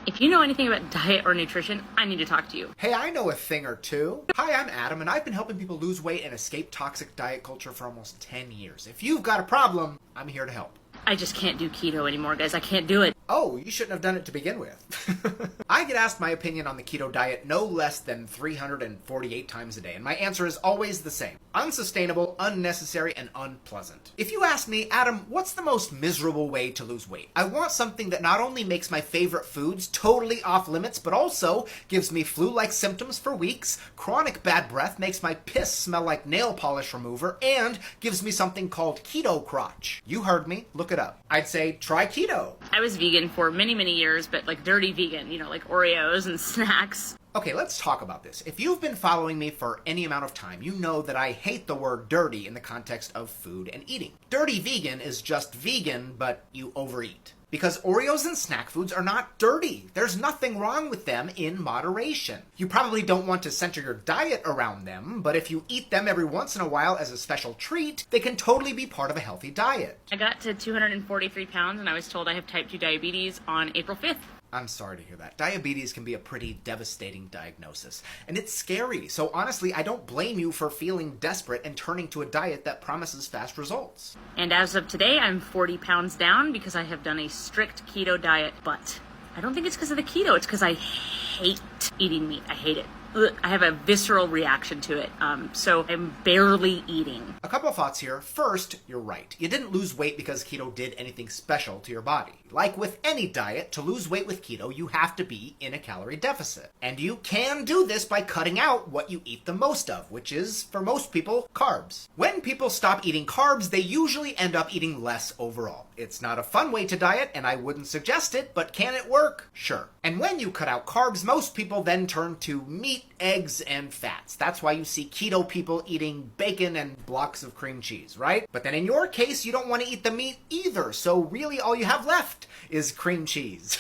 If you know anything about diet or nutrition, I need to talk to you. Hey, I know a thing or two. Hi, I'm Adam, and I've been helping people lose weight and escape toxic diet culture for almost 10 years. If you've got a problem, I'm here to help. I just can't do keto anymore, guys. I can't do it. Oh, you shouldn't have done it to begin with. I get asked my opinion on the keto diet no less than 348 times a day, and my answer is always the same. Unsustainable, unnecessary, and unpleasant. If you ask me, Adam, what's the most miserable way to lose weight? I want something that not only makes my favorite foods totally off limits, but also gives me flu-like symptoms for weeks, chronic bad breath, makes my piss smell like nail polish remover, and gives me something called keto crotch. You heard me. Look it up. I'd say try keto. I was vegan for many, many years, but like dirty vegan, like Oreos and snacks. Okay, let's talk about this. If you've been following me for any amount of time, you know that I hate the word dirty in the context of food and eating. Dirty vegan is just vegan, but you overeat. Because Oreos and snack foods are not dirty. There's nothing wrong with them in moderation. You probably don't want to center your diet around them, but if you eat them every once in a while as a special treat, they can totally be part of a healthy diet. I got to 243 pounds and I was told I have type 2 diabetes on April 5th. I'm sorry to hear that. Diabetes can be a pretty devastating diagnosis, and it's scary. So honestly, I don't blame you for feeling desperate and turning to a diet that promises fast results. And as of today, I'm 40 pounds down because I have done a strict keto diet, but I don't think it's because of the keto. It's because I hate eating meat. I hate it. Ugh, I have a visceral reaction to it, so I'm barely eating. A couple of thoughts here. First, you're right. You didn't lose weight because keto did anything special to your body. Like with any diet, to lose weight with keto, you have to be in a calorie deficit. And you can do this by cutting out what you eat the most of, which is, for most people, carbs. When people stop eating carbs, they usually end up eating less overall. It's not a fun way to diet, and I wouldn't suggest it, but can it work? Sure. And when you cut out carbs, most people then turn to meat, eggs, and fats. That's why you see keto people eating bacon and blocks of cream cheese, right? But then in your case, you don't want to eat the meat either, so really all you have left is cream cheese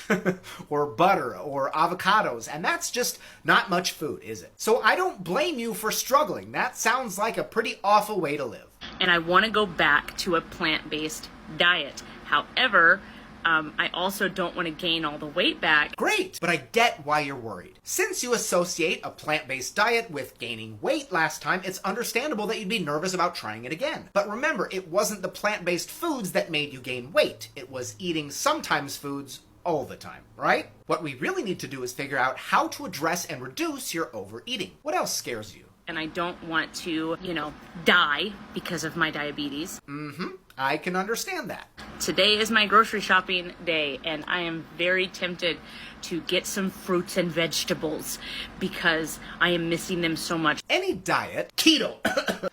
or butter or avocados, and that's just not much food, is it? So I don't blame you for struggling. That sounds like a pretty awful way to live. And I want to go back to a plant-based diet. However, I also don't want to gain all the weight back. Great, but I get why you're worried. Since you associate a plant-based diet with gaining weight last time, it's understandable that you'd be nervous about trying it again. But remember, it wasn't the plant-based foods that made you gain weight. It was eating sometimes foods all the time, right? What we really need to do is figure out how to address and reduce your overeating. What else scares you? And I don't want to, die because of my diabetes. I can understand that. Today is my grocery shopping day, and I am very tempted to get some fruits and vegetables because I am missing them so much. Any diet, keto,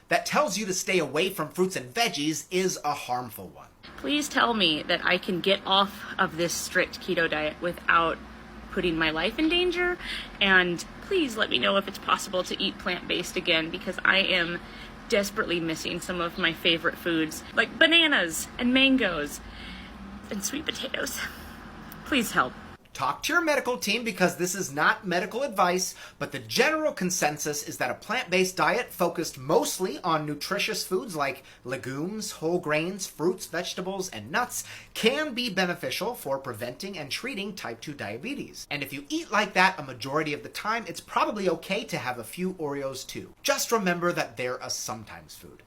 that tells you to stay away from fruits and veggies is a harmful one. Please tell me that I can get off of this strict keto diet without putting my life in danger, and please let me know if it's possible to eat plant-based again, because I am desperately missing some of my favorite foods like bananas and mangoes and sweet potatoes. Please help. Talk to your medical team because this is not medical advice, but the general consensus is that a plant-based diet focused mostly on nutritious foods like legumes, whole grains, fruits, vegetables, and nuts can be beneficial for preventing and treating type 2 diabetes. And if you eat like that a majority of the time, it's probably okay to have a few Oreos too. Just remember that they're a sometimes food.